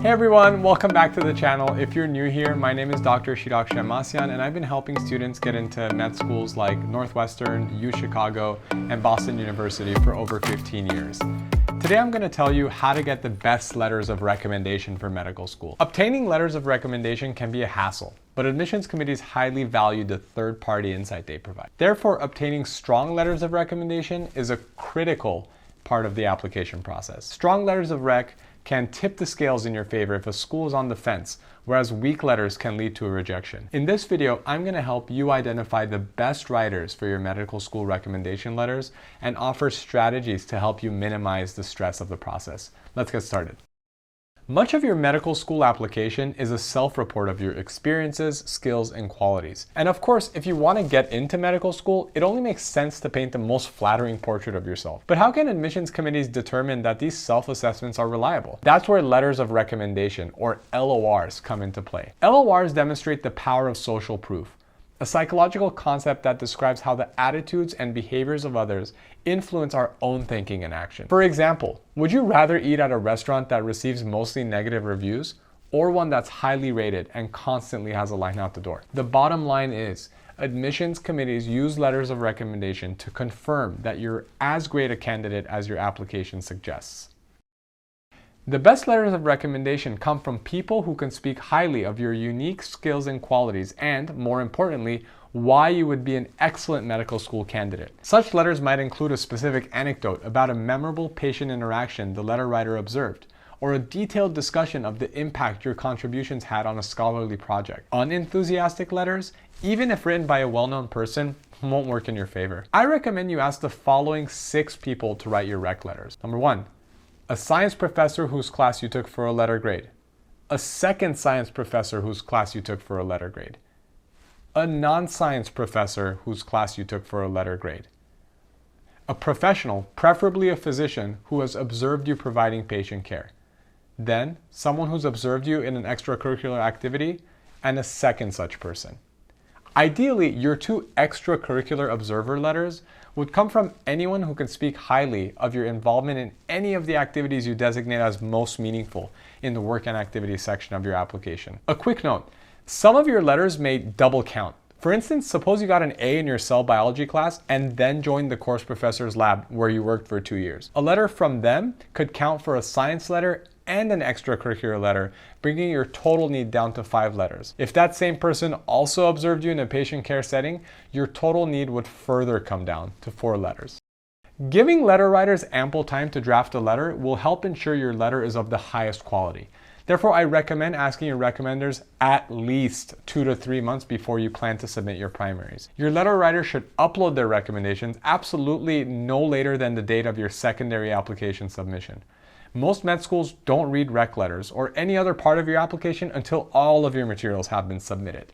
Hey everyone, welcome back to the channel. If you're new here, my name is Dr. Shirag Shemmassian and I've been helping students get into med schools like Northwestern, U Chicago, and Boston University for over 15 years. Today I'm going to tell you how to get the best letters of recommendation for medical school. Obtaining letters of recommendation can be a hassle, but admissions committees highly value the third-party insight they provide. Therefore, obtaining strong letters of recommendation is a critical part of the application process. Strong letters of rec can tip the scales in your favor if a school is on the fence, whereas weak letters can lead to a rejection. In this video, I'm going to help you identify the best writers for your medical school recommendation letters and offer strategies to help you minimize the stress of the process. Let's get started. Much of your medical school application is a self-report of your experiences, skills, and qualities. And of course, if you want to get into medical school, it only makes sense to paint the most flattering portrait of yourself. But how can admissions committees determine that these self-assessments are reliable? That's where letters of recommendation, or LORs, come into play. LORs demonstrate the power of social proof, a psychological concept that describes how the attitudes and behaviors of others influence our own thinking and action. For example, would you rather eat at a restaurant that receives mostly negative reviews or one that's highly rated and constantly has a line out the door? The bottom line is, admissions committees use letters of recommendation to confirm that you're as great a candidate as your application suggests. The best letters of recommendation come from people who can speak highly of your unique skills and qualities and, more importantly, why you would be an excellent medical school candidate. Such letters might include a specific anecdote about a memorable patient interaction the letter writer observed, or a detailed discussion of the impact your contributions had on a scholarly project. Unenthusiastic letters, even if written by a well-known person, won't work in your favor. I recommend you ask the following 6 people to write your rec letters. Number 1. A science professor whose class you took for a letter grade. A second science professor whose class you took for a letter grade. A non-science professor whose class you took for a letter grade. A professional, preferably a physician, who has observed you providing patient care. Then, someone who's observed you in an extracurricular activity, and a second such person. Ideally, your 2 extracurricular observer letters would come from anyone who can speak highly of your involvement in any of the activities you designate as most meaningful in the work and activities section of your application. A quick note, some of your letters may double count. For instance, suppose you got an A in your cell biology class and then joined the course professor's lab where you worked for 2 years. A letter from them could count for a science letter and an extracurricular letter, bringing your total need down to 5 letters. If that same person also observed you in a patient care setting, your total need would further come down to 4 letters. Giving letter writers ample time to draft a letter will help ensure your letter is of the highest quality. Therefore, I recommend asking your recommenders at least 2 to 3 months before you plan to submit your primaries. Your letter writer should upload their recommendations absolutely no later than the date of your secondary application submission. Most med schools don't read rec letters or any other part of your application until all of your materials have been submitted.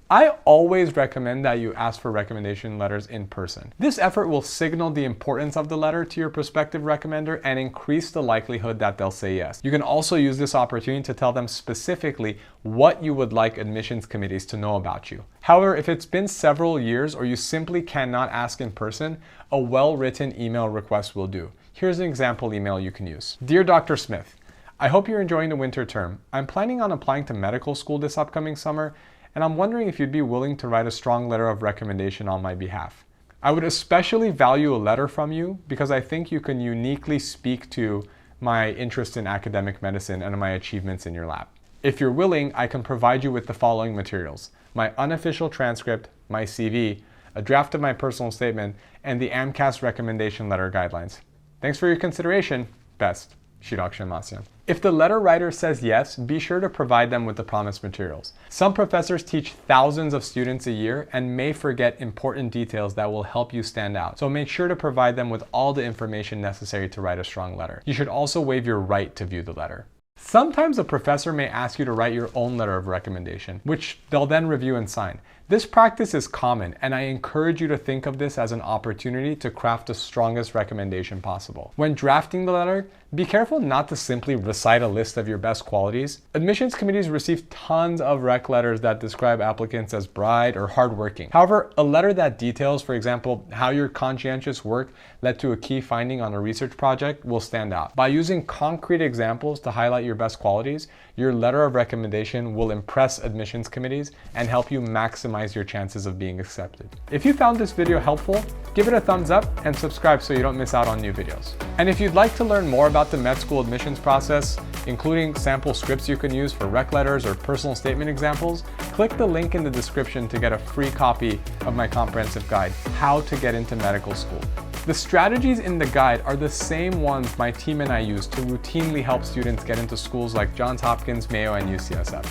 I always recommend that you ask for recommendation letters in person. This effort will signal the importance of the letter to your prospective recommender and increase the likelihood that they'll say yes. You can also use this opportunity to tell them specifically what you would like admissions committees to know about you. However, if it's been several years or you simply cannot ask in person, a well-written email request will do. Here's an example email you can use. Dear Dr. Smith, I hope you're enjoying the winter term. I'm planning on applying to medical school this upcoming summer, and I'm wondering if you'd be willing to write a strong letter of recommendation on my behalf. I would especially value a letter from you because I think you can uniquely speak to my interest in academic medicine and my achievements in your lab. If you're willing, I can provide you with the following materials: my unofficial transcript, my CV, a draft of my personal statement, and the AMCAS recommendation letter guidelines. Thanks for your consideration. Best, Shirag Shemmassian. If the letter writer says yes, be sure to provide them with the promised materials. Some professors teach thousands of students a year and may forget important details that will help you stand out. So make sure to provide them with all the information necessary to write a strong letter. You should also waive your right to view the letter. Sometimes a professor may ask you to write your own letter of recommendation, which they'll then review and sign. This practice is common, and I encourage you to think of this as an opportunity to craft the strongest recommendation possible. When drafting the letter, be careful not to simply recite a list of your best qualities. Admissions committees receive tons of rec letters that describe applicants as bright or hardworking. However, a letter that details, for example, how your conscientious work led to a key finding on a research project will stand out. By using concrete examples to highlight your best qualities, your letter of recommendation will impress admissions committees and help you maximize your chances of being accepted. If you found this video helpful, give it a thumbs up and subscribe so you don't miss out on new videos. And if you'd like to learn more about the med school admissions process, including sample scripts you can use for rec letters or personal statement examples, click the link in the description to get a free copy of my comprehensive guide, How to Get into Medical School. The strategies in the guide are the same ones my team and I use to routinely help students get into schools like Johns Hopkins, Mayo, and UCSF.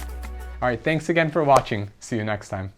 All right, thanks again for watching. See you next time.